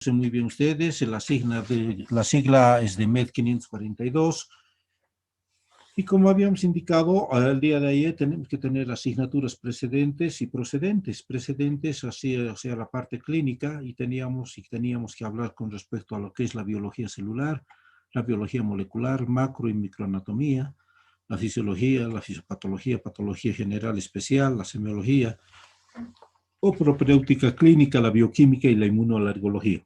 muy bien ustedes, la sigla es de MED 542. Y como habíamos indicado, al día de ayer tenemos que tener asignaturas precedentes y procedentes. Precedentes, así, o sea, la parte clínica, y teníamos que hablar con respecto a lo que es la biología celular, la biología molecular, macro y microanatomía, la fisiología, la fisiopatología, patología general especial, la semiología, o propedéutica clínica, la bioquímica y la inmunoalergología.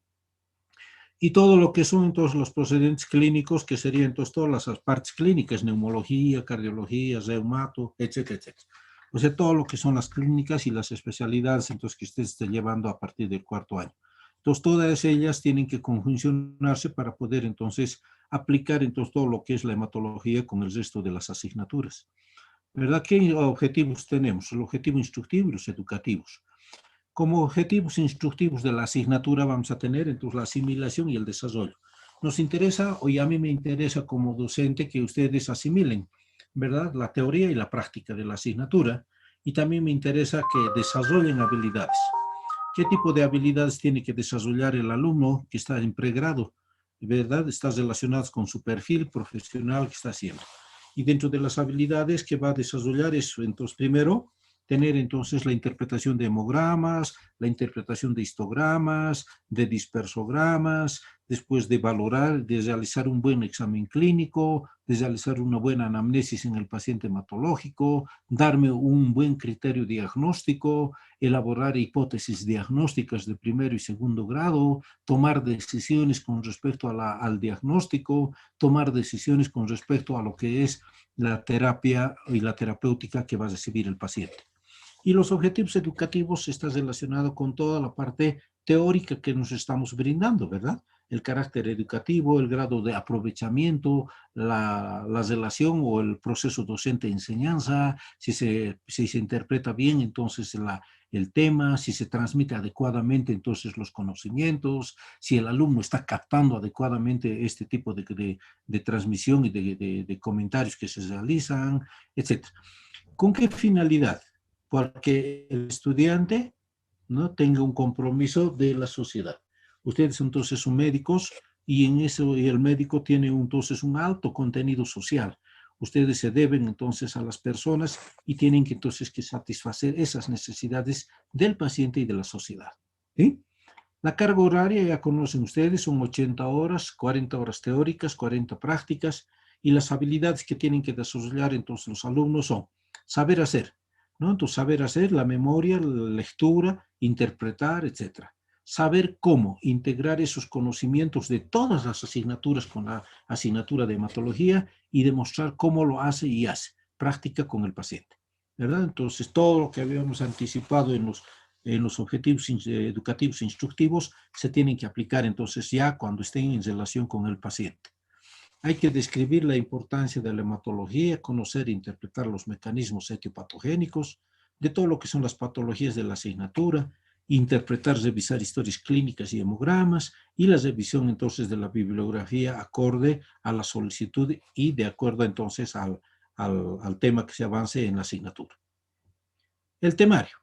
Y todo lo que son entonces los procedentes clínicos, que serían entonces todas las partes clínicas, neumología, cardiología, reumato, etcétera, etcétera. O sea, todo lo que son las clínicas y las especialidades entonces que usted esté llevando a partir del cuarto año. Entonces, todas ellas tienen que conjuncionarse para poder entonces aplicar entonces todo lo que es la hematología con el resto de las asignaturas. ¿Verdad? ¿Qué objetivos tenemos? El objetivo instructivo y los educativos. Como objetivos instructivos de la asignatura vamos a tener entonces la asimilación y el desarrollo. Nos interesa, o a mí me interesa como docente, que ustedes asimilen, ¿verdad?, la teoría y la práctica de la asignatura, y también me interesa que desarrollen habilidades. ¿Qué tipo de habilidades tiene que desarrollar el alumno que está en pregrado? ¿Verdad? Está relacionado con su perfil profesional que está haciendo. Y dentro de las habilidades que va a desarrollar es, entonces, primero, tener entonces la interpretación de hemogramas, la interpretación de histogramas, de dispersogramas, después de valorar, de realizar un buen examen clínico, de realizar una buena anamnesis en el paciente hematológico, darme un buen criterio diagnóstico, elaborar hipótesis diagnósticas de primero y segundo grado, tomar decisiones con respecto al diagnóstico, tomar decisiones con respecto a lo que es la terapia y la terapéutica que va a recibir el paciente. Y los objetivos educativos están relacionados con toda la parte teórica que nos estamos brindando, ¿verdad? El carácter educativo, el grado de aprovechamiento, la relación o el proceso docente-enseñanza, si se interpreta bien entonces el tema, si se transmite adecuadamente entonces los conocimientos, si el alumno está captando adecuadamente este tipo de transmisión y de comentarios que se realizan, etc. ¿Con qué finalidad? Porque el estudiante no tenga un compromiso de la sociedad. Ustedes entonces son médicos y en eso y el médico tiene entonces un alto contenido social. Ustedes se deben entonces a las personas y tienen que entonces que satisfacer esas necesidades del paciente y de la sociedad. ¿Sí? La carga horaria, ya conocen ustedes, son 80 horas, 40 horas teóricas, 40 prácticas, y las habilidades que tienen que desarrollar entonces los alumnos son saber hacer, ¿no? Entonces, saber hacer la memoria, la lectura, interpretar, etc. Saber cómo integrar esos conocimientos de todas las asignaturas con la asignatura de hematología y demostrar cómo lo hace y hace, práctica con el paciente, ¿verdad? Entonces, todo lo que habíamos anticipado en los objetivos educativos e instructivos se tienen que aplicar entonces ya cuando estén en relación con el paciente. Hay que describir la importancia de la hematología, conocer e interpretar los mecanismos etiopatogénicos, de todo lo que son las patologías de la asignatura, interpretar, revisar historias clínicas y hemogramas, y la revisión entonces de la bibliografía acorde a la solicitud y de acuerdo entonces al tema que se avance en la asignatura. El temario.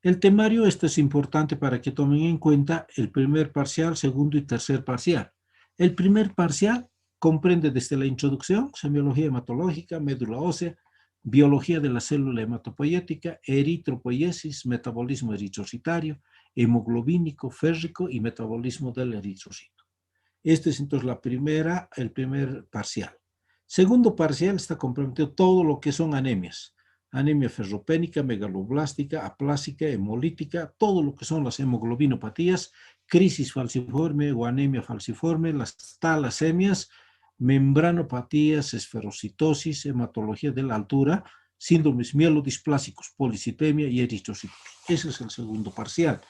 El temario, esto es importante para que tomen en cuenta el primer parcial, segundo y tercer parcial. El primer parcial comprende desde la introducción, semiología hematológica, médula ósea, biología de la célula hematopoyética, eritropoiesis, metabolismo eritrocitario, hemoglobínico, férrico y metabolismo del eritrocito. Este es entonces el primer parcial. Segundo parcial está comprometido todo lo que son anemias. Anemia ferropénica, megaloblástica, aplásica, hemolítica, todo lo que son las hemoglobinopatías, crisis falciforme o anemia falciforme, las talasemias, membranopatías, esferocitosis, hematología de la altura, síndromes mielodisplásicos, policitemia y eritrocitos. Ese es el segundo parcial.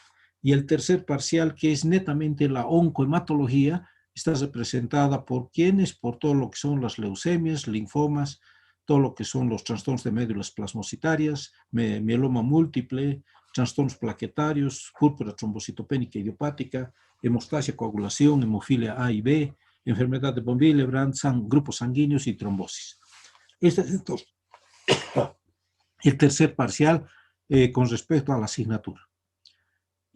Y el tercer parcial, que es netamente la oncohematología, está representada por quienes, por todo lo que son las leucemias, linfomas, todo lo que son los trastornos de médulas plasmocitarias, mieloma múltiple, trastornos plaquetarios, púrpura trombocitopénica idiopática, hemostasia, coagulación, hemofilia A y B, enfermedad de von Willebrand, grupos sanguíneos y trombosis. Este es entonces el tercer parcial con respecto a la asignatura.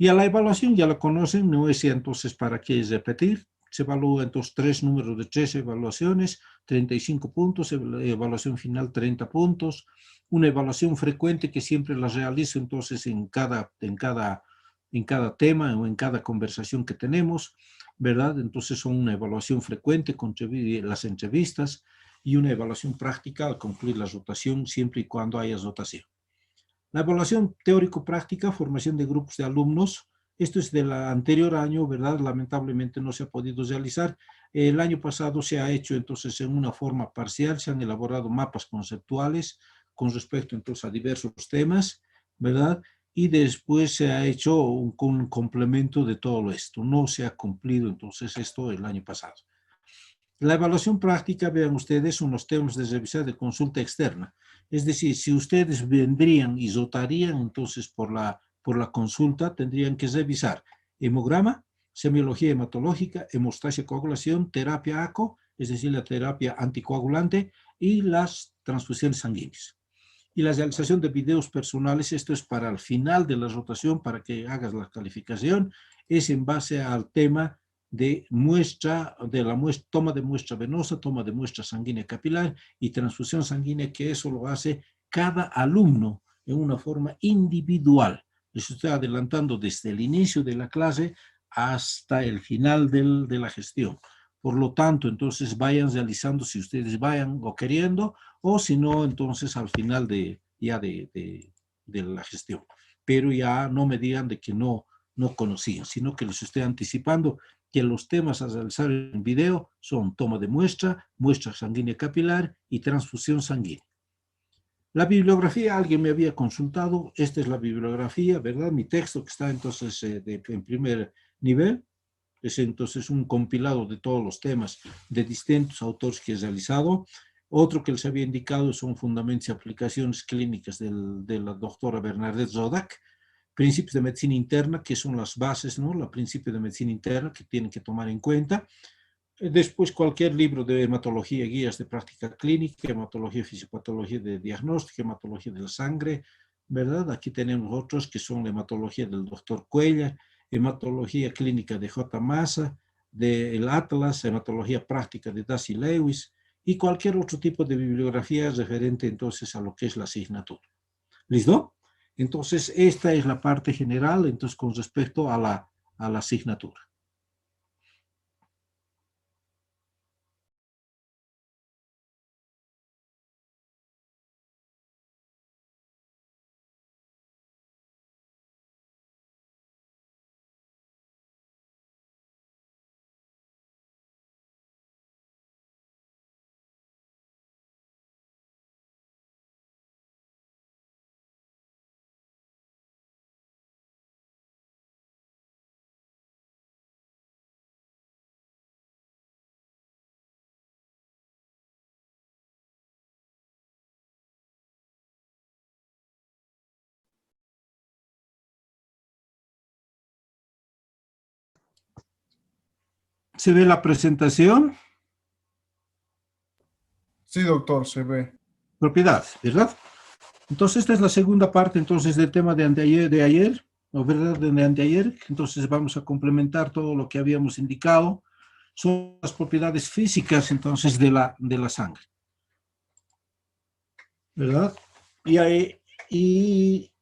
Y a la evaluación ya la conocen, no es entonces para qué repetir. Se evalúa entonces 3 números de 3 evaluaciones, 35 puntos, evaluación final 30 puntos, una evaluación frecuente que siempre la realizo entonces en cada tema o en cada conversación que tenemos, ¿verdad? Entonces son una evaluación frecuente con las entrevistas y una evaluación práctica al concluir la rotación, siempre y cuando haya rotación. La evaluación teórico-práctica, formación de grupos de alumnos, esto es del anterior año, ¿verdad? Lamentablemente no se ha podido realizar. El año pasado se ha hecho entonces en una forma parcial, se han elaborado mapas conceptuales con respecto entonces a diversos temas, ¿verdad? Y después se ha hecho un complemento de todo esto. No se ha cumplido entonces esto el año pasado. La evaluación práctica, vean ustedes, son los temas de revisar de consulta externa. Es decir, si ustedes vendrían y rotarían entonces por la consulta, tendrían que revisar hemograma, semiología hematológica, hemostasia coagulación, terapia ACO, es decir, la terapia anticoagulante y las transfusiones sanguíneas. Y la realización de videos personales, esto es para el final de la rotación, para que hagas la calificación, es en base al tema de muestra, de la muestra, toma de muestra venosa, toma de muestra sanguínea capilar y transfusión sanguínea, que eso lo hace cada alumno en una forma individual. Les estoy adelantando desde el inicio de la clase hasta el final de la gestión. Por lo tanto, entonces vayan realizando si ustedes vayan o queriendo, o si no, entonces al final de la gestión. Pero ya no me digan de que no conocían, sino que les estoy anticipando que los temas a realizar en video son toma de muestra, muestra sanguínea capilar y transfusión sanguínea. La bibliografía, alguien me había consultado, esta es la bibliografía, ¿verdad? Mi texto que está entonces en primer nivel, es entonces un compilado de todos los temas de distintos autores que he realizado. Otro que les había indicado son fundamentos y aplicaciones clínicas de la doctora Bernadette Zodak, principios de medicina interna, que son las bases, ¿no? La principio de medicina interna que tienen que tomar en cuenta. Después cualquier libro de hematología, guías de práctica clínica, hematología, fisiopatología de diagnóstico, hematología de la sangre, ¿verdad? Aquí tenemos otros que son la hematología del doctor Cuellar, hematología clínica de J. Massa, del Atlas, hematología práctica de Darcy Lewis y cualquier otro tipo de bibliografía referente entonces a lo que es la asignatura. ¿Listo? Entonces, esta es la parte general, entonces, con respecto a la asignatura. ¿Se ve la presentación? Sí, doctor, se ve. Propiedades, ¿verdad? Entonces, esta es la segunda parte, entonces, del tema de ayer, ¿o verdad? De anteayer. Entonces, vamos a complementar todo lo que habíamos indicado. Son las propiedades físicas, entonces, de la sangre, ¿verdad? Y,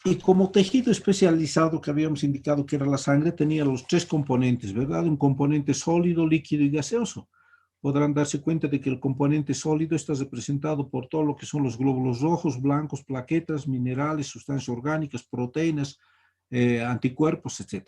y como tejido especializado que habíamos indicado que era la sangre, tenía los 3 componentes, ¿verdad? Un componente sólido, líquido y gaseoso. Podrán darse cuenta de que el componente sólido está representado por todo lo que son los glóbulos rojos, blancos, plaquetas, minerales, sustancias orgánicas, proteínas, anticuerpos, etc.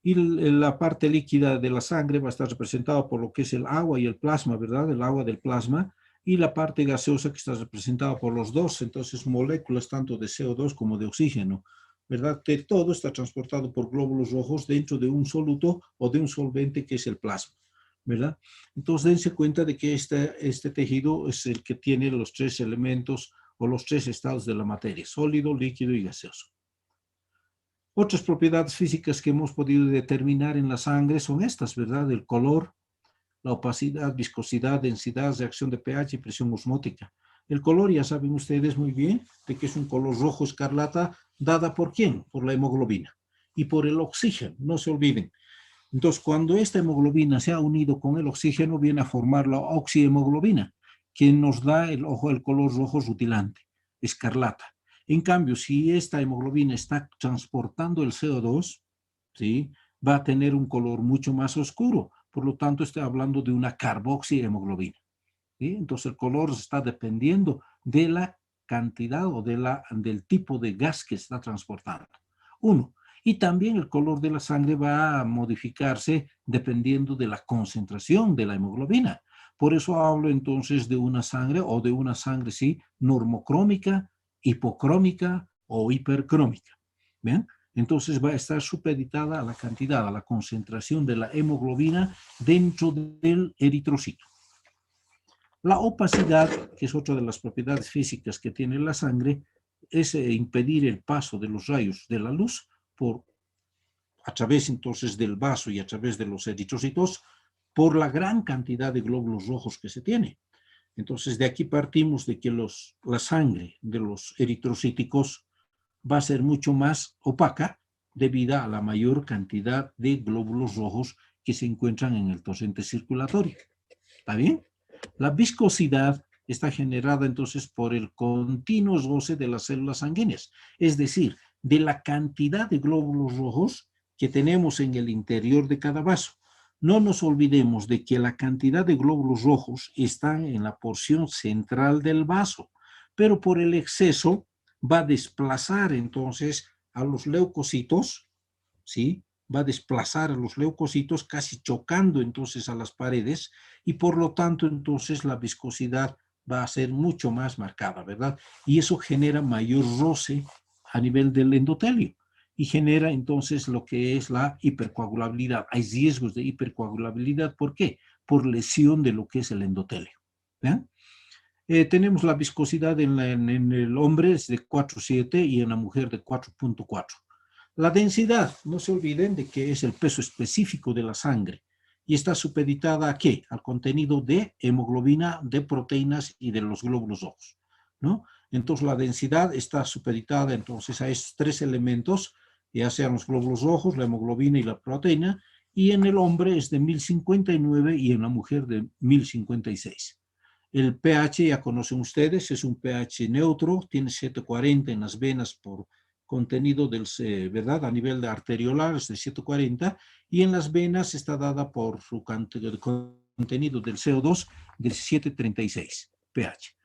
Y la parte líquida de la sangre va a estar representada por lo que es el agua y el plasma, ¿verdad? El agua del plasma. Y la parte gaseosa que está representada por los dos, entonces moléculas tanto de CO2 como de oxígeno, ¿verdad? Que todo está transportado por glóbulos rojos dentro de un soluto o de un solvente que es el plasma, ¿verdad? Entonces dense cuenta de que este tejido es el que tiene los 3 elementos o los 3 estados de la materia, sólido, líquido y gaseoso. Otras propiedades físicas que hemos podido determinar en la sangre son estas, ¿verdad? El color, la opacidad, viscosidad, densidad, reacción de pH y presión osmótica. El color, ya saben ustedes muy bien, de que es un color rojo escarlata, dada por ¿quién? Por la hemoglobina. y por el oxígeno, no se olviden. Entonces, cuando esta hemoglobina se ha unido con el oxígeno, viene a formar la oxihemoglobina, que nos da el color rojo rutilante, escarlata. En cambio, si esta hemoglobina está transportando el CO2, ¿sí?, va a tener un color mucho más oscuro. Por lo tanto, estoy hablando de una carboxihemoglobina, ¿sí? Entonces, el color está dependiendo de la cantidad o del tipo de gas que está transportando. Uno. Y también el color de la sangre va a modificarse dependiendo de la concentración de la hemoglobina. Por eso hablo entonces de una sangre o de una sangre, sí, normocrómica, hipocrómica o hipercrómica. ¿Bien? Entonces va a estar supeditada a la cantidad, a la concentración de la hemoglobina dentro del eritrocito. La opacidad, que es otra de las propiedades físicas que tiene la sangre, es impedir el paso de los rayos de la luz a través entonces del vaso y a través de los eritrocitos por la gran cantidad de glóbulos rojos que se tiene. Entonces de aquí partimos de que la sangre de los eritrocíticos va a ser mucho más opaca debido a la mayor cantidad de glóbulos rojos que se encuentran en el torrente circulatorio. ¿Está bien? La viscosidad está generada entonces por el continuo roce de las células sanguíneas, es decir, de la cantidad de glóbulos rojos que tenemos en el interior de cada vaso. No nos olvidemos de que la cantidad de glóbulos rojos está en la porción central del vaso, pero por el exceso va a desplazar entonces a los leucocitos, ¿sí? Va a desplazar a los leucocitos casi chocando entonces a las paredes y por lo tanto entonces la viscosidad va a ser mucho más marcada, ¿verdad? Y eso genera mayor roce a nivel del endotelio y genera entonces lo que es la hipercoagulabilidad. Hay riesgos de hipercoagulabilidad, ¿por qué? Por lesión de lo que es el endotelio. ¿Vean? Tenemos la viscosidad en el hombre es de 4,7 y en la mujer de 4,4. La densidad, no se olviden de que es el peso específico de la sangre y está supeditada ¿a qué? Al contenido de hemoglobina, de proteínas y de los glóbulos rojos, ¿no? Entonces la densidad está supeditada entonces a estos tres elementos, ya sean los glóbulos rojos, la hemoglobina y la proteína, y en el hombre es de 1059 y en la mujer de 1056. El pH, ya conocen ustedes, es un pH neutro, tiene 740 en las venas por contenido del, ¿verdad? A nivel de arteriolar es de 740 y en las venas está dada por su contenido del CO2 de 736 pH.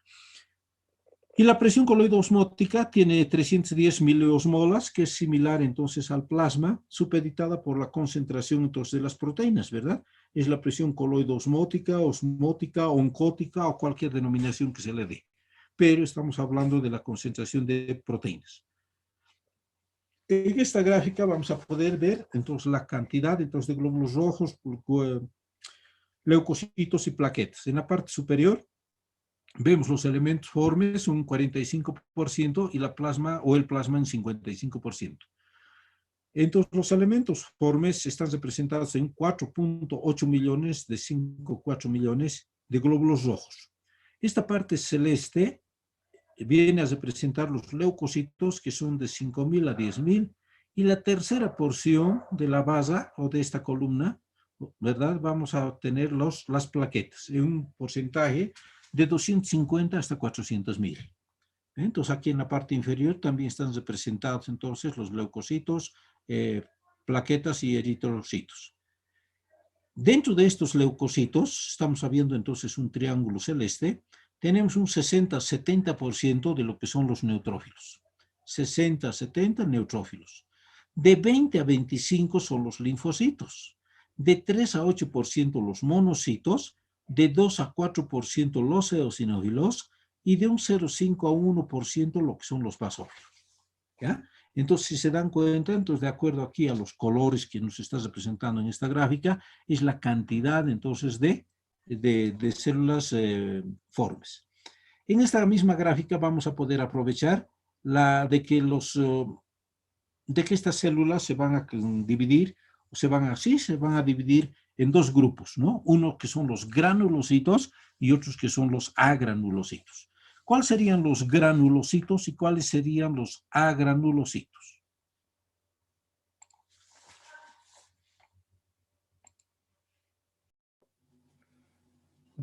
Y la presión coloidosmótica tiene 310 miliosmolas, que es similar entonces al plasma, supeditada por la concentración entonces de las proteínas, ¿verdad? Es la presión coloidosmótica, osmótica, oncótica o cualquier denominación que se le dé. Pero estamos hablando de la concentración de proteínas. En esta gráfica vamos a poder ver entonces la cantidad entonces, de glóbulos rojos, leucocitos y plaquetas. En la parte superior vemos los elementos formes un 45% y la plasma o el plasma en 55%. Entonces, los elementos formes están representados en 4,8 millones de 5,4 millones de glóbulos rojos. Esta parte celeste viene a representar los leucocitos, que son de 5,000 a 10,000, y la tercera porción de la base o de esta columna, ¿verdad? Vamos a obtener las plaquetas en un porcentaje de 250 hasta 400,000. Entonces, aquí en la parte inferior también están representados entonces los leucocitos, plaquetas y eritrocitos. Dentro de estos leucocitos, estamos viendo entonces un triángulo celeste, tenemos un 60-70% de lo que son los neutrófilos. 60-70 neutrófilos. De 20 a 25 son los linfocitos. De 3 a 8% los monocitos, de 2 a 4% los eosinófilos y de un 0,5 a 1% lo que son los basófilos. ¿Ya? Entonces, si se dan cuenta, entonces de acuerdo aquí a los colores que nos está representando en esta gráfica, es la cantidad entonces de células formes. En esta misma gráfica vamos a poder aprovechar de que estas células se van a dividir, se van a dividir en dos grupos, ¿no? Uno que son los granulocitos y otros que son los agranulocitos. ¿Cuáles serían los granulocitos y cuáles serían los agranulocitos?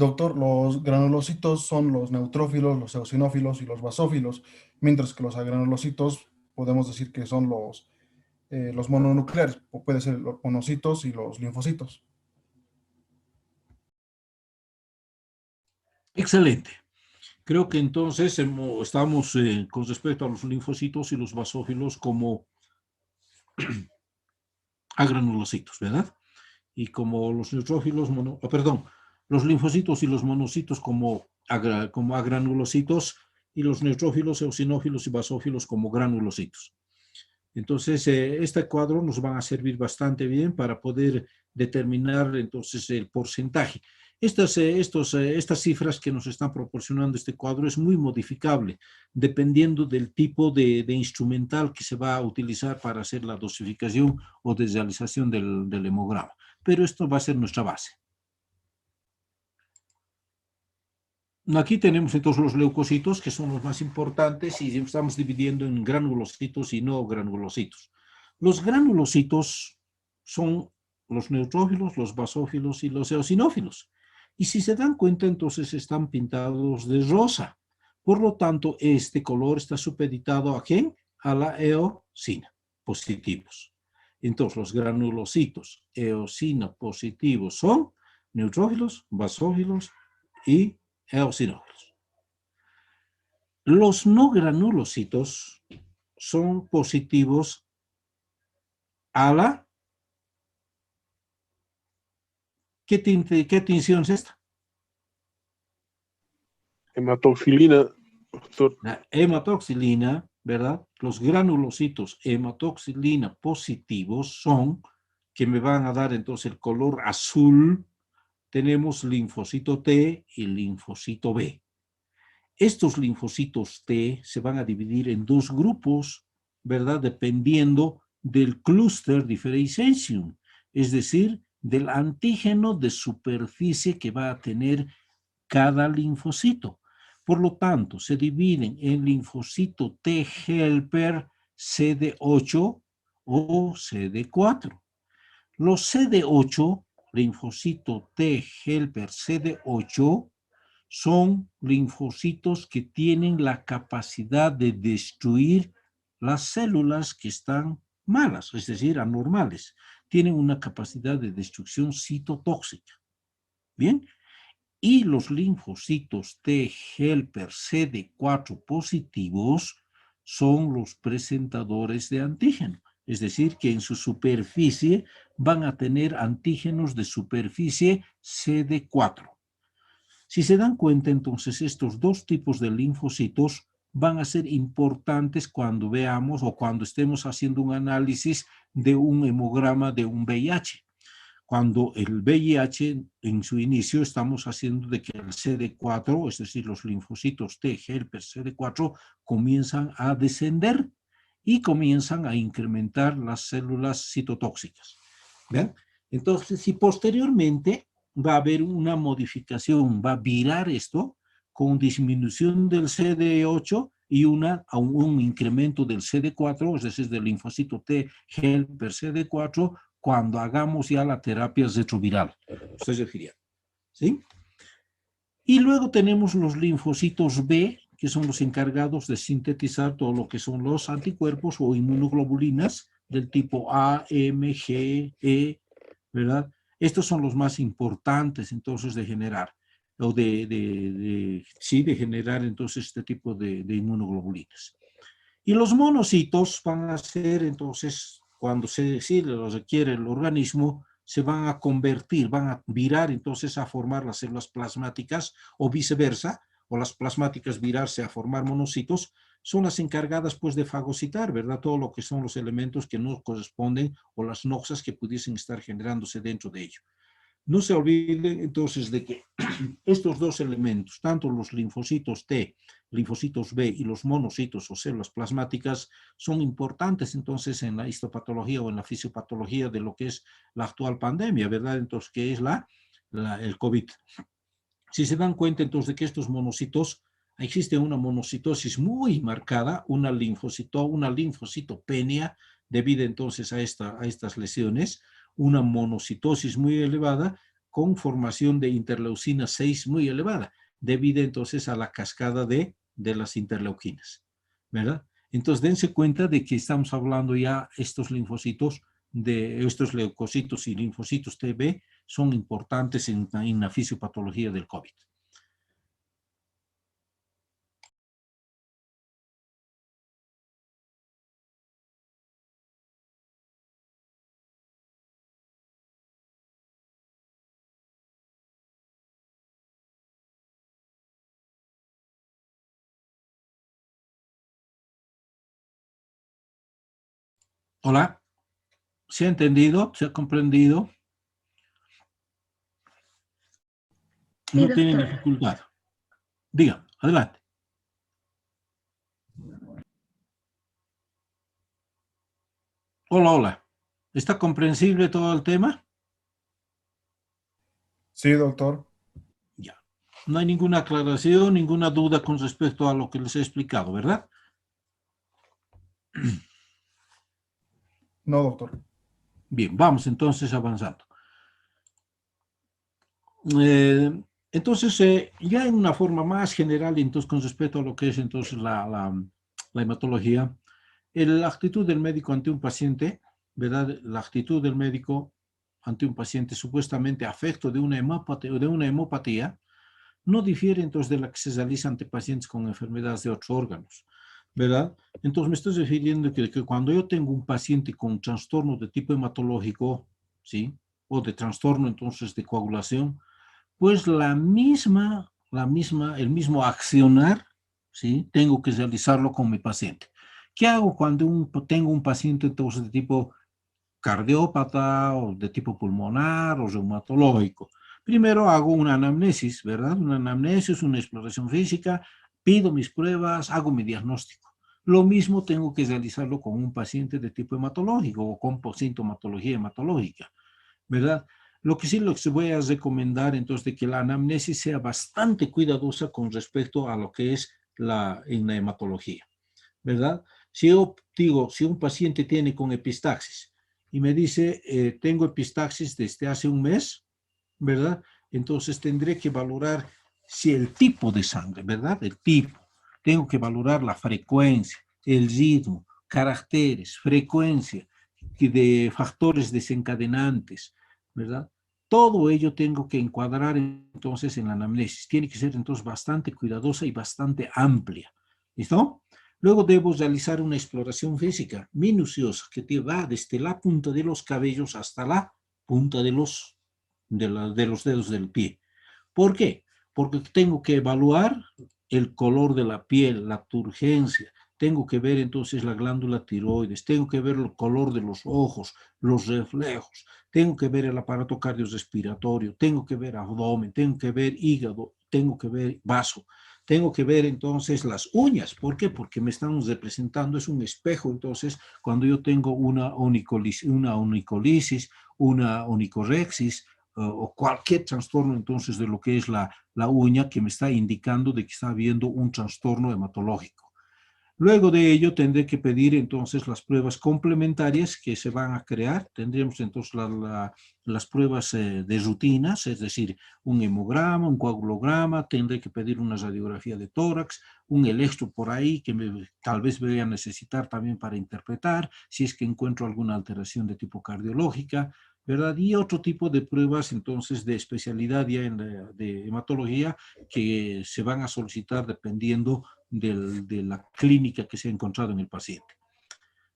Doctor, los granulocitos son los neutrófilos, los eosinófilos y los basófilos, mientras que los agranulocitos podemos decir que son los mononucleares, o puede ser los monocitos y los linfocitos. Excelente. Creo que entonces estamos con respecto a los linfocitos y los basófilos como agranulocitos, ¿verdad? Y como los neutrófilos, perdón, los linfocitos y los monocitos como agranulocitos y los neutrófilos, eosinófilos y basófilos como granulocitos. Entonces, este cuadro nos va a servir bastante bien para poder determinar entonces el porcentaje. Estas cifras que nos están proporcionando este cuadro es muy modificable dependiendo del tipo de instrumental que se va a utilizar para hacer la dosificación o desrealización del hemograma. Pero esto va a ser nuestra base. Aquí tenemos entonces los leucocitos, que son los más importantes, y estamos dividiendo en granulocitos y no granulocitos. Los granulocitos son los neutrófilos, los basófilos y los eosinófilos. Y si se dan cuenta, entonces están pintados de rosa. Por lo tanto, este color está supeditado ¿a quién? A la eosina, positivos. Entonces, los granulocitos eosina positivos son neutrófilos, basófilos y eosinófilos. Los no granulocitos son positivos a la... ¿Qué tinción es esta? Hematoxilina, doctor. La hematoxilina, ¿verdad? Los granulocitos hematoxilina positivos son, que me van a dar entonces el color azul, tenemos linfocito T y linfocito B. Estos linfocitos T se van a dividir en dos grupos, ¿verdad? Dependiendo del clúster differentiation, es decir, del antígeno de superficie que va a tener cada linfocito. Por lo tanto, se dividen en linfocito T helper CD8 o CD4. Los CD8, linfocito T helper CD8, son linfocitos que tienen la capacidad de destruir las células que están malas, es decir, anormales. Tienen una capacidad de destrucción citotóxica. Bien, y los linfocitos T helper CD4 positivos son los presentadores de antígeno, es decir, que en su superficie van a tener antígenos de superficie CD4. Si se dan cuenta, entonces, estos dos tipos de linfocitos van a ser importantes cuando veamos o cuando estemos haciendo un análisis de un hemograma de un VIH. Cuando el VIH en su inicio estamos haciendo de que el CD4, es decir, los linfocitos T helper CD4, comienzan a descender y comienzan a incrementar las células citotóxicas. ¿Ven? Entonces, si posteriormente va a haber una modificación, va a virar esto con disminución del CD8 y un incremento del CD4, es decir, del linfocito T helper CD4, cuando hagamos ya la terapia retroviral. Ustedes refirieron, ¿sí? Y luego tenemos los linfocitos B, que son los encargados de sintetizar todo lo que son los anticuerpos o inmunoglobulinas del tipo A, M, G, E, ¿verdad? Estos son los más importantes entonces de generar, o de generar entonces este tipo de inmunoglobulinas. Y los monocitos van a ser entonces, cuando se los requiere el organismo, se van a convertir, van a virar entonces a formar las células plasmáticas o viceversa, o las plasmáticas virarse a formar monocitos, son las encargadas pues de fagocitar, ¿verdad? Todo lo que son los elementos que no corresponden o las noxas que pudiesen estar generándose dentro de ello. No se olviden entonces de que estos dos elementos, tanto los linfocitos T, linfocitos B y los monocitos o células plasmáticas, son importantes entonces en la histopatología o en la fisiopatología de lo que es la actual pandemia, ¿verdad? Entonces, ¿qué es el COVID? Si se dan cuenta entonces de que estos monocitos, existe una monocitosis muy marcada, una linfocitopenia debido entonces a estas lesiones, una monocitosis muy elevada, con formación de interleucina 6 muy elevada, debido entonces a la cascada de las interleuquinas, ¿verdad? Entonces, dense cuenta de que estamos hablando ya estos linfocitos, de estos leucocitos y linfocitos TB son importantes en la fisiopatología del COVID. Hola, ¿se ha entendido? ¿Se ha comprendido? Sí, No tienen doctor. dificultad. Diga, adelante. Hola, hola. ¿Está comprensible todo el tema? Sí, doctor. Ya. No hay ninguna aclaración, ninguna duda con respecto a lo que les he explicado, ¿verdad? No, doctor. Bien, vamos entonces avanzando. Entonces, ya en una forma más general, entonces con respecto a lo que es entonces la hematología, la actitud del médico ante un paciente, ¿verdad? La actitud del médico ante un paciente supuestamente afecto de una hemopatía, no difiere entonces de la que se realiza ante pacientes con enfermedades de otros órganos, ¿verdad? Entonces me estoy refiriendo que cuando yo tengo un paciente con trastorno de tipo hematológico, ¿sí? O de trastorno entonces de coagulación, pues el mismo accionar, ¿sí? Tengo que realizarlo con mi paciente. ¿Qué hago cuando tengo un paciente entonces de tipo cardiópata o de tipo pulmonar o reumatológico? Primero hago una anamnesis, ¿verdad? Una anamnesis, una exploración física, pido mis pruebas, hago mi diagnóstico. Lo mismo tengo que realizarlo con un paciente de tipo hematológico o con sintomatología hematológica, ¿verdad? Lo que sí les voy a recomendar entonces de que la anamnesis sea bastante cuidadosa con respecto a lo que es en la hematología, ¿verdad? Si yo digo, si un paciente tiene con epistaxis y me dice, tengo epistaxis desde hace un mes, ¿verdad? Entonces tendré que valorar si el tipo de sangre, ¿verdad? El tipo. Tengo que valorar la frecuencia, el ritmo, caracteres, frecuencia de factores desencadenantes, ¿verdad? Todo ello tengo que encuadrar entonces en la anamnesis. Tiene que ser entonces bastante cuidadosa y bastante amplia. ¿Listo? Luego debo realizar una exploración física minuciosa que te va desde la punta de los cabellos hasta la punta de los dedos del pie. ¿Por qué? Porque tengo que evaluar el color de la piel, la turgencia, tengo que ver entonces la glándula tiroides, tengo que ver el color de los ojos, los reflejos, tengo que ver el aparato cardiorrespiratorio, tengo que ver abdomen, tengo que ver hígado, tengo que ver vaso, tengo que ver entonces las uñas. ¿Por qué? Porque me están representando, es un espejo. Entonces, cuando yo tengo una onicolisis, una onicorexis, o cualquier trastorno entonces de lo que es la uña que me está indicando de que está habiendo un trastorno hematológico. Luego de ello tendré que pedir entonces las pruebas complementarias que se van a crear. Tendríamos entonces las pruebas de rutinas, es decir, un hemograma, un coagulograma, tendré que pedir una radiografía de tórax, un electro por ahí que tal vez voy a necesitar también para interpretar si es que encuentro alguna alteración de tipo cardiológica, ¿verdad? Y otro tipo de pruebas entonces de especialidad ya de hematología que se van a solicitar dependiendo de la clínica que se ha encontrado en el paciente,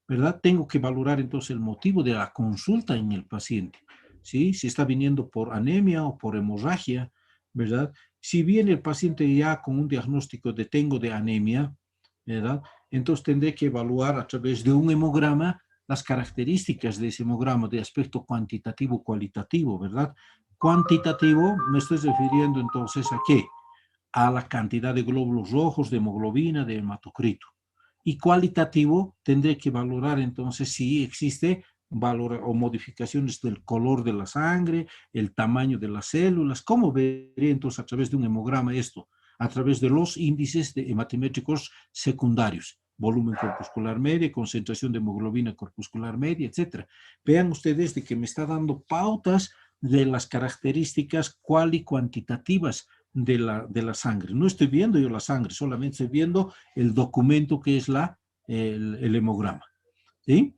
¿verdad? Tengo que valorar entonces el motivo de la consulta en el paciente, ¿sí? Si está viniendo por anemia o por hemorragia, ¿verdad? Si viene el paciente ya con un diagnóstico de tengo de anemia, ¿verdad? Entonces tendré que evaluar a través de un hemograma las características de ese hemograma de aspecto cuantitativo, cualitativo, ¿verdad? Cuantitativo, me estoy refiriendo entonces a qué? A la cantidad de glóbulos rojos, de hemoglobina, de hematocrito. Y cualitativo, tendré que valorar entonces si existe valor o modificaciones del color de la sangre, el tamaño de las células. ¿Cómo veré entonces a través de un hemograma esto? A través de los índices hematimétricos secundarios, volumen corpuscular medio, concentración de hemoglobina corpuscular media, etc. Vean ustedes de que me está dando pautas de las características cual y cuantitativas de la sangre. No estoy viendo yo la sangre, solamente estoy viendo el documento que es el hemograma. ¿Sí?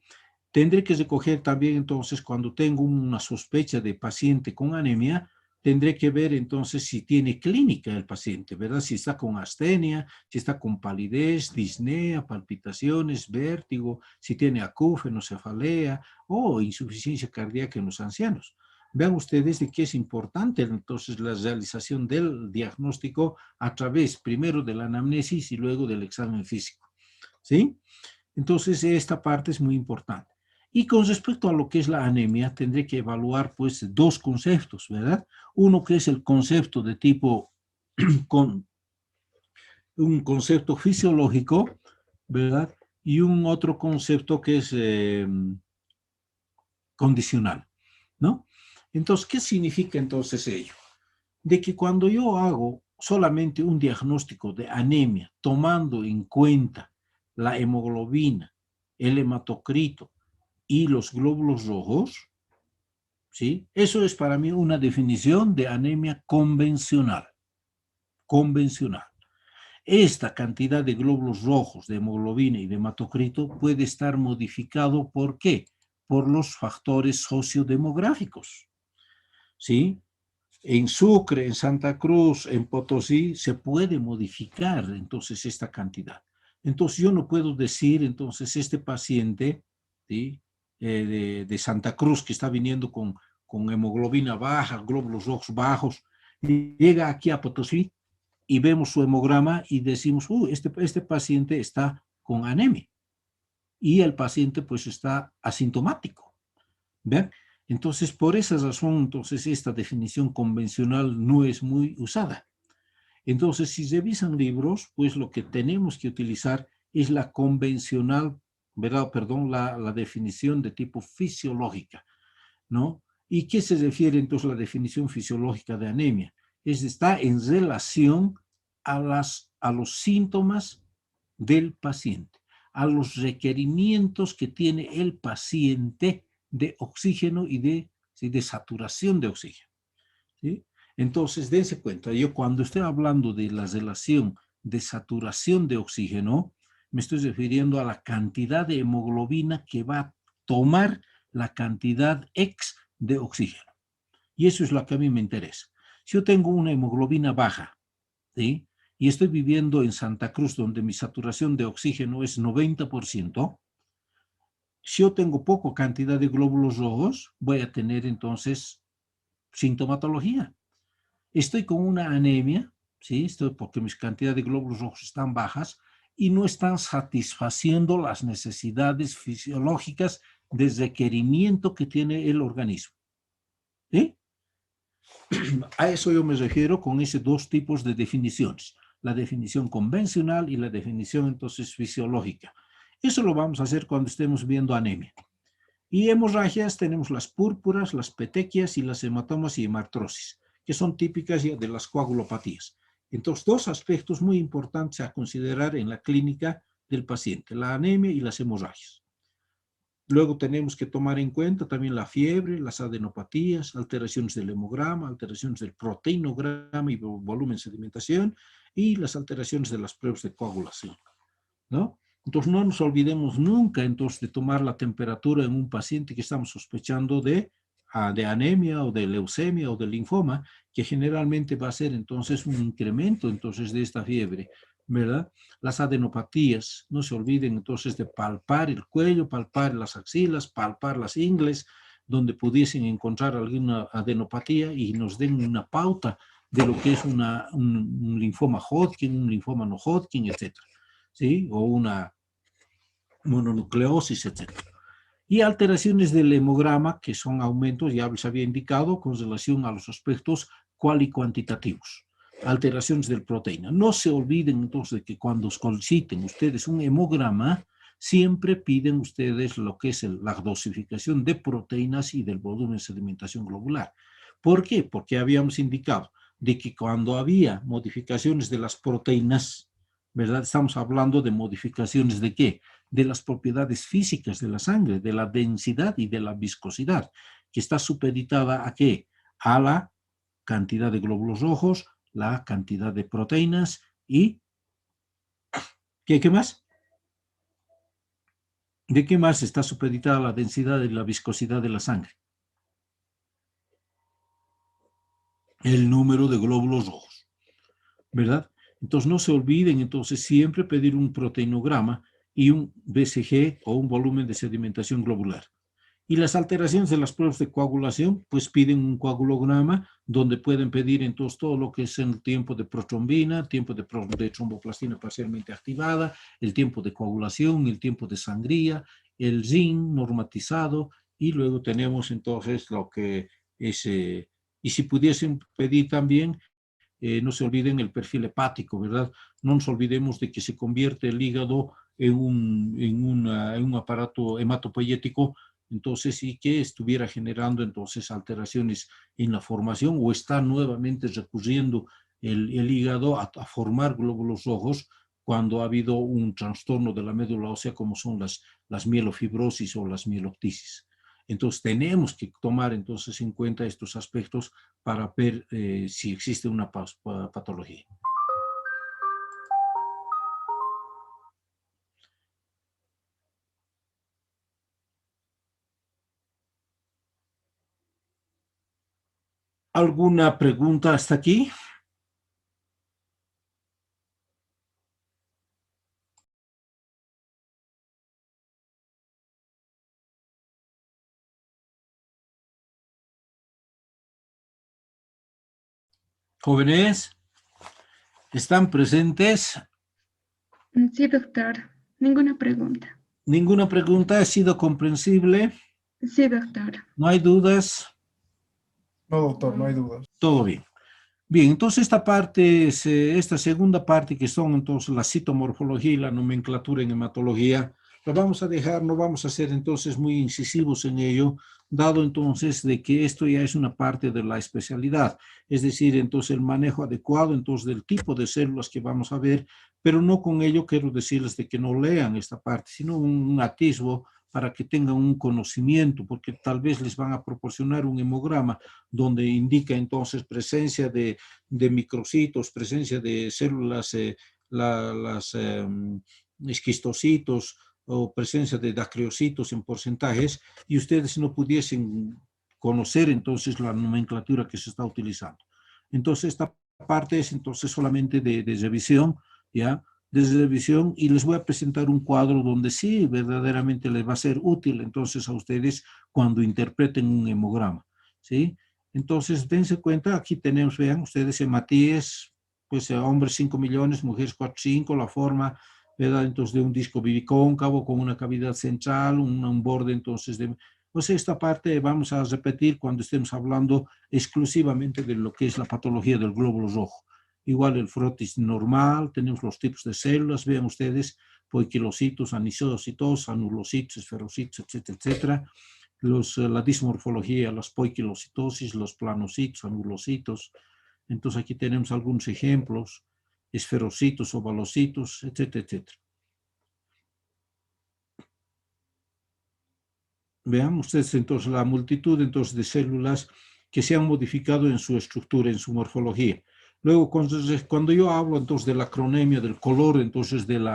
Tendré que recoger también entonces cuando tengo una sospecha de paciente con anemia, tendré que ver entonces si tiene clínica el paciente, ¿verdad? Si está con astenia, si está con palidez, disnea, palpitaciones, vértigo, si tiene acúfeno, cefalea o insuficiencia cardíaca en los ancianos. Vean ustedes de que es importante entonces la realización del diagnóstico a través primero de la anamnesis y luego del examen físico, ¿sí? Entonces esta parte es muy importante. Y con respecto a lo que es la anemia, tendré que evaluar pues dos conceptos, ¿verdad? Uno que es el concepto de tipo, con un concepto fisiológico, ¿verdad? Y un otro concepto que es condicional, ¿no? Entonces, ¿qué significa entonces ello? De que cuando yo hago solamente un diagnóstico de anemia, tomando en cuenta la hemoglobina, el hematocrito y los glóbulos rojos, ¿sí? Eso es para mí una definición de anemia convencional. Convencional. Esta cantidad de glóbulos rojos, de hemoglobina y de hematocrito puede estar modificado, ¿por qué? Por los factores sociodemográficos, ¿sí? En Sucre, en Santa Cruz, en Potosí, se puede modificar entonces esta cantidad. Entonces yo no puedo decir, entonces, este paciente, ¿sí? de Santa Cruz que está viniendo con hemoglobina baja, glóbulos rojos bajos, y llega aquí a Potosí y vemos su hemograma y decimos, este paciente está con anemia. Y el paciente pues está asintomático. ¿Ven? Entonces, por esa razón, entonces, esta definición convencional no es muy usada. Entonces, si revisan libros, pues lo que tenemos que utilizar es la convencional, ¿verdad? Perdón, la definición de tipo fisiológica, ¿no? ¿Y qué se refiere entonces a la definición fisiológica de anemia? Está en relación a los síntomas del paciente, a los requerimientos que tiene el paciente de oxígeno y de saturación de oxígeno, ¿sí? Entonces, dense cuenta, yo cuando estoy hablando de la relación de saturación de oxígeno, me estoy refiriendo a la cantidad de hemoglobina que va a tomar la cantidad X de oxígeno. Y eso es lo que a mí me interesa. Si yo tengo una hemoglobina baja, ¿sí? Y estoy viviendo en Santa Cruz, donde mi saturación de oxígeno es 90%, si yo tengo poca cantidad de glóbulos rojos, voy a tener entonces sintomatología. Estoy con una anemia, ¿sí? Estoy porque mis cantidades de glóbulos rojos están bajas y no están satisfaciendo las necesidades fisiológicas de requerimiento que tiene el organismo, ¿sí? A eso yo me refiero con esos dos tipos de definiciones, la definición convencional y la definición entonces fisiológica. Eso lo vamos a hacer cuando estemos viendo anemia. Y hemorragias tenemos las púrpuras, las petequias y las hematomas y hemartrosis, que son típicas ya de las coagulopatías. Entonces, dos aspectos muy importantes a considerar en la clínica del paciente, la anemia y las hemorragias. Luego tenemos que tomar en cuenta también la fiebre, las adenopatías, alteraciones del hemograma, alteraciones del proteinograma y volumen de sedimentación y las alteraciones de las pruebas de coagulación, ¿no? Entonces no nos olvidemos nunca entonces de tomar la temperatura en un paciente que estamos sospechando de anemia o de leucemia o de linfoma, que generalmente va a ser entonces un incremento entonces de esta fiebre, ¿verdad? Las adenopatías, no se olviden entonces de palpar el cuello, palpar las axilas, palpar las ingles, donde pudiesen encontrar alguna adenopatía y nos den una pauta de lo que es un linfoma Hodgkin, un linfoma no Hodgkin, etc. ¿Sí? O una mononucleosis, etc. Y alteraciones del hemograma, que son aumentos, ya les había indicado, con relación a los aspectos cual y cuantitativos. Alteraciones del proteína. No se olviden entonces de que cuando soliciten ustedes un hemograma, siempre piden ustedes lo que es la dosificación de proteínas y del volumen de sedimentación globular. ¿Por qué? Porque habíamos indicado de que cuando había modificaciones de las proteínas, ¿verdad? Estamos hablando de modificaciones de ¿qué? De las propiedades físicas de la sangre, de la densidad y de la viscosidad. que está supeditada ¿a qué? A la cantidad de glóbulos rojos, la cantidad de proteínas y ¿qué más? ¿De qué más está supeditada la densidad y la viscosidad de la sangre? El número de glóbulos rojos, ¿verdad? Entonces no se olviden entonces siempre pedir un proteinograma y un BCG o un volumen de sedimentación globular. Y las alteraciones de las pruebas de coagulación, pues piden un coagulograma donde pueden pedir entonces todo lo que es el tiempo de protrombina, tiempo de tromboplastina parcialmente activada, el tiempo de coagulación, el tiempo de sangría, el zinc normatizado, y luego tenemos entonces lo que es, y si pudiesen pedir también, no se olviden el perfil hepático, ¿verdad? No nos olvidemos de que se convierte el hígado en un aparato hematopoyético, entonces sí que estuviera generando entonces alteraciones en la formación o está nuevamente recurriendo el hígado a formar glóbulos rojos cuando ha habido un trastorno de la médula ósea como son las mielofibrosis o las mieloptisis. Entonces tenemos que tomar entonces en cuenta estos aspectos para ver si existe una patología. ¿Alguna pregunta hasta aquí? Jóvenes, ¿están presentes? Sí, doctor. Ninguna pregunta. ¿Ninguna pregunta? ¿Ha sido comprensible? Sí, doctor. ¿No hay dudas? No, doctor, no hay dudas. Todo bien. Bien, entonces esta parte, esta segunda parte que son entonces la citomorfología y la nomenclatura en hematología, la vamos a dejar, no vamos a ser entonces muy incisivos en ello, dado entonces de que esto ya es una parte de la especialidad, es decir, entonces el manejo adecuado entonces del tipo de células que vamos a ver, pero no con ello quiero decirles de que no lean esta parte, sino un atisbo para que tengan un conocimiento, porque tal vez les van a proporcionar un hemograma donde indica entonces presencia de microcitos, presencia de células, las esquistocitos o presencia de dacreocitos en porcentajes, y ustedes no pudiesen conocer entonces la nomenclatura que se está utilizando. Entonces esta parte es entonces solamente de revisión, ¿ya? De revisión, y les voy a presentar un cuadro donde sí verdaderamente les va a ser útil entonces a ustedes cuando interpreten un hemograma, ¿sí? Entonces, dense cuenta, aquí tenemos, vean ustedes, hematíes, pues hombres 5 millones, mujeres 4,5, la forma, ¿verdad? Entonces, de un disco bicóncavo con una cavidad central, un borde, entonces, pues esta parte vamos a repetir cuando estemos hablando exclusivamente de lo que es la patología del glóbulo rojo. Igual el frotis normal, tenemos los tipos de células, vean ustedes, poiquilocitos, anisocitos, anulocitos, esferocitos, etcétera, etcétera. La dismorfología, las poiquilocitosis, los planocitos, anulocitos. Entonces aquí tenemos algunos ejemplos, esferocitos, ovalocitos, etcétera, etcétera. Vean ustedes entonces la multitud entonces de células que se han modificado en su estructura, en su morfología. Luego, cuando yo hablo entonces de la cronemia, del color entonces del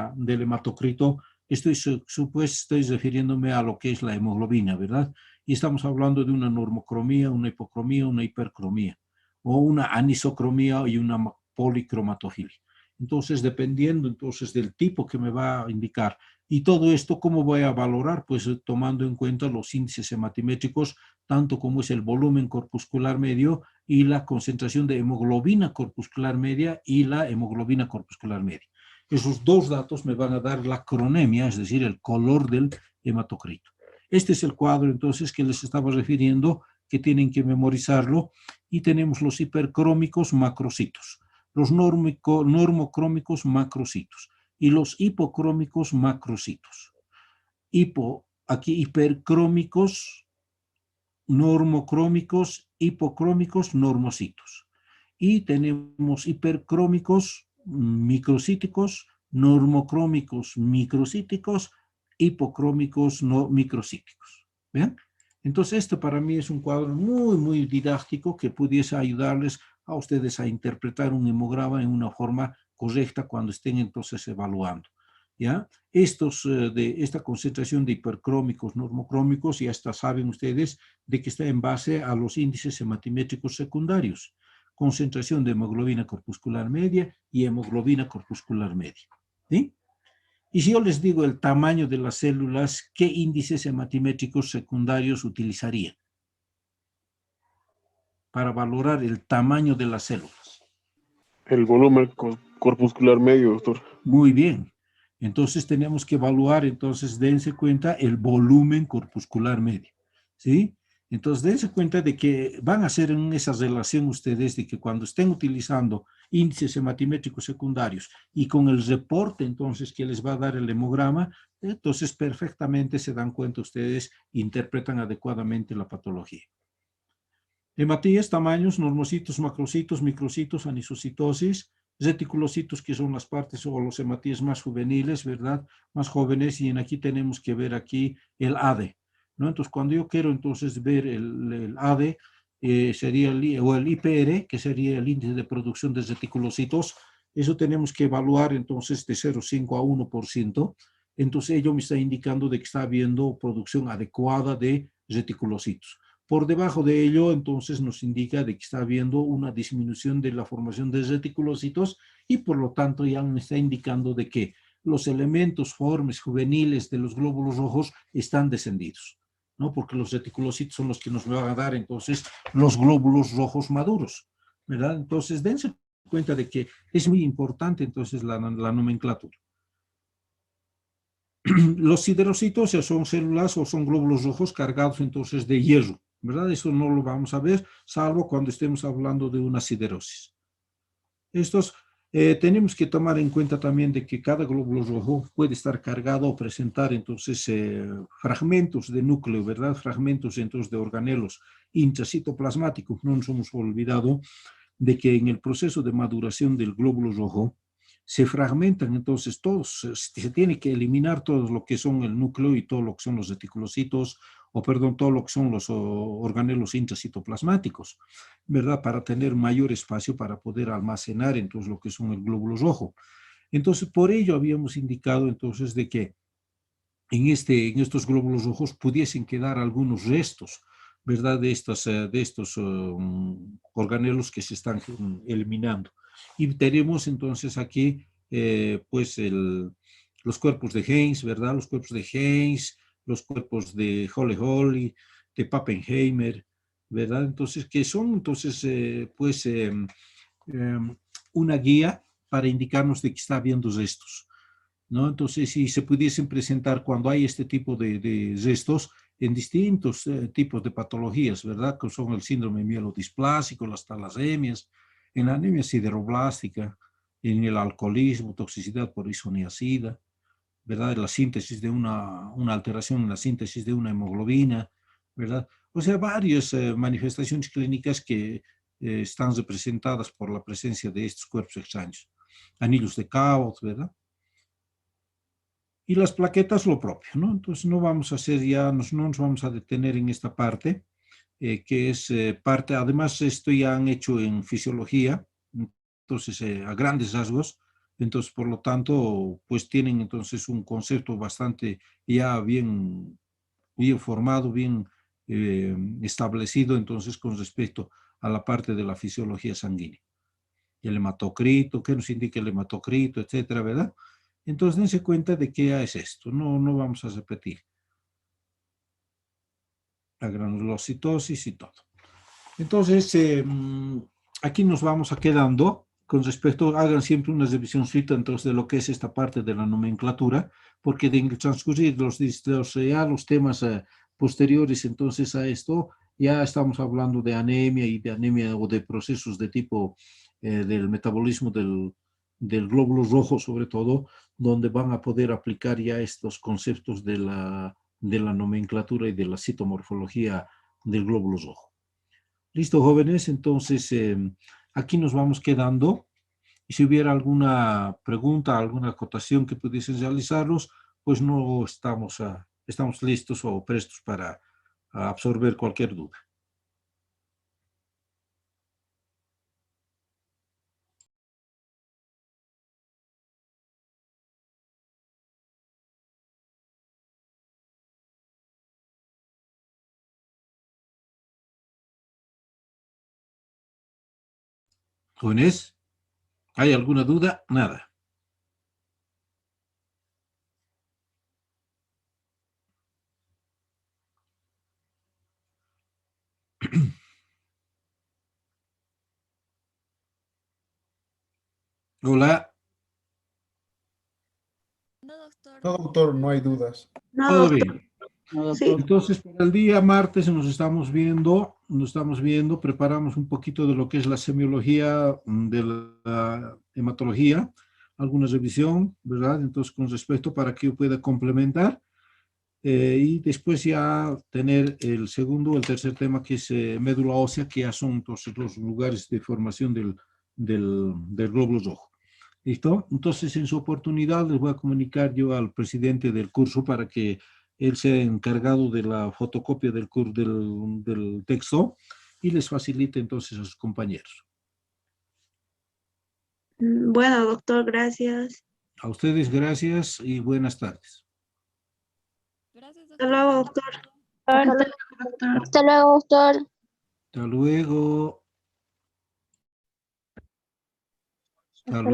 hematocrito, estoy refiriéndome a lo que es la hemoglobina, ¿verdad? Y estamos hablando de una normocromía, una hipocromía, una hipercromía, o una anisocromía y una policromatofilia. Entonces, dependiendo entonces del tipo que me va a indicar, y todo esto, ¿cómo voy a valorar? Pues tomando en cuenta los índices hematimétricos, tanto como es el volumen corpuscular medio y la concentración de hemoglobina corpuscular media y la hemoglobina corpuscular media. Esos dos datos me van a dar la cronemia, es decir, el color del hematocrito. Este es el cuadro entonces que les estaba refiriendo, que tienen que memorizarlo, y tenemos los hipercrómicos macrocitos, los normocrómicos macrocitos y los hipocrómicos macrocitos. Aquí hipercrómicos, normocrómicos, hipocrómicos, normocitos. Y tenemos hipercrómicos microcíticos, normocrómicos microcíticos, hipocrómicos no microcíticos. ¿Ven? Entonces, este para mí es un cuadro muy, muy didáctico que pudiese ayudarles a ustedes a interpretar un hemograma en una forma correcta cuando estén entonces evaluando. ¿Ya? Esta concentración de hipercrómicos, normocrómicos, ya saben ustedes de que está en base a los índices hematimétricos secundarios. Concentración de hemoglobina corpuscular media y hemoglobina corpuscular media. ¿Sí? Y si yo les digo el tamaño de las células, ¿qué índices hematimétricos secundarios utilizarían para valorar el tamaño de las células? El volumen corpuscular medio, doctor. Muy bien. Entonces tenemos que evaluar, entonces dense cuenta el volumen corpuscular medio. ¿Sí? Entonces dense cuenta de que van a hacer en esa relación ustedes de que cuando estén utilizando índices hematimétricos secundarios y con el reporte entonces que les va a dar el hemograma, entonces perfectamente se dan cuenta ustedes, interpretan adecuadamente la patología. Hematías, tamaños, normocitos, macrocitos, microcitos, anisocitosis, reticulocitos, que son las partes o los hematías más juveniles, ¿verdad? Más jóvenes, y aquí tenemos que ver aquí el ADE, ¿no? Entonces, cuando yo quiero entonces ver el ADE, sería o el IPR, que sería el índice de producción de reticulocitos, eso tenemos que evaluar entonces de 0,5 a 1%, entonces ello me está indicando de que está habiendo producción adecuada de reticulocitos. Por debajo de ello, entonces, nos indica de que está habiendo una disminución de la formación de reticulocitos y, por lo tanto, ya me está indicando de que los elementos formes juveniles de los glóbulos rojos están descendidos, ¿no? Porque los reticulocitos son los que nos van a dar, entonces, los glóbulos rojos maduros, ¿verdad? Entonces, dense cuenta de que es muy importante, entonces, la nomenclatura. Los siderocitos ya son células o son glóbulos rojos cargados, entonces, de hierro, ¿verdad? Eso no lo vamos a ver, salvo cuando estemos hablando de una siderosis. Tenemos que tomar en cuenta también de que cada glóbulo rojo puede estar cargado o presentar entonces fragmentos de núcleo, ¿verdad? Fragmentos entonces de organelos intracitoplasmáticos. No nos hemos olvidado de que en el proceso de maduración del glóbulo rojo se fragmentan entonces todos, se tiene que eliminar todo lo que son el núcleo y todo lo que son los reticulocitos, todo lo que son los organelos intracitoplasmáticos, ¿verdad? Para tener mayor espacio para poder almacenar entonces lo que son el glóbulo rojo. Entonces, por ello habíamos indicado entonces de que en estos glóbulos rojos pudiesen quedar algunos restos, ¿verdad? De estos organelos que se están eliminando. Y tenemos entonces aquí, pues, los cuerpos de Heinz, ¿verdad? Los cuerpos de Heinz, los cuerpos de Holle-Holle, de Pappenheimer, ¿verdad? Entonces, que son entonces, una guía para indicarnos de que está habiendo restos, ¿no? Entonces, si se pudiesen presentar cuando hay este tipo de restos en distintos tipos de patologías, ¿verdad? Que son el síndrome mielodisplásico, las talasemias, en la anemia sideroblástica, en el alcoholismo, toxicidad por isoniazida, ¿verdad? La síntesis de una alteración en la síntesis de una hemoglobina, ¿verdad? O sea, varias manifestaciones clínicas que están representadas por la presencia de estos cuerpos extraños. Anillos de Cabot, ¿verdad? Y las plaquetas lo propio, ¿no? Entonces no vamos a hacer ya, no nos vamos a detener en esta parte, que es parte, además esto ya han hecho en fisiología, entonces a grandes rasgos, entonces por lo tanto, pues tienen entonces un concepto bastante ya bien formado, bien establecido, entonces con respecto a la parte de la fisiología sanguínea. El hematocrito, qué nos indica el hematocrito, etcétera, ¿verdad? Entonces, dense cuenta de qué es esto, no vamos a repetir. La granulocitosis y todo. Entonces, aquí nos vamos a quedando con respecto, hagan siempre una revisioncita entonces de lo que es esta parte de la nomenclatura, porque en el transcurrir los temas posteriores entonces a esto, ya estamos hablando de anemia y de anemia o de procesos de tipo del metabolismo del glóbulo rojo sobre todo, donde van a poder aplicar ya estos conceptos de la nomenclatura y de la citomorfología del glóbulo rojo. Listo, jóvenes, entonces aquí nos vamos quedando. Y si hubiera alguna pregunta, alguna acotación que pudiesen realizarlos, pues no estamos listos o prestos para a absorber cualquier duda. Jóvenes, ¿hay alguna duda? Nada. Hola, No, doctor. No, doctor, no hay dudas. No, ¿todo doctor. bien? Sí. Entonces, para el día martes nos estamos viendo, preparamos un poquito de lo que es la semiología de la hematología, alguna revisión, ¿verdad? Entonces, con respecto para que yo pueda complementar y después ya tener el segundo o el tercer tema que es médula ósea, que ya son entonces los lugares de formación del glóbulo rojo. ¿Listo? Entonces, en su oportunidad, les voy a comunicar yo al presidente del curso para que él sea encargado de la fotocopia del texto y les facilite entonces a sus compañeros. Bueno, doctor, gracias. A ustedes, gracias y buenas tardes. Gracias, Hasta luego, doctor. doctor. Hasta luego, doctor. Hasta luego, doctor. Hasta luego. Hasta luego.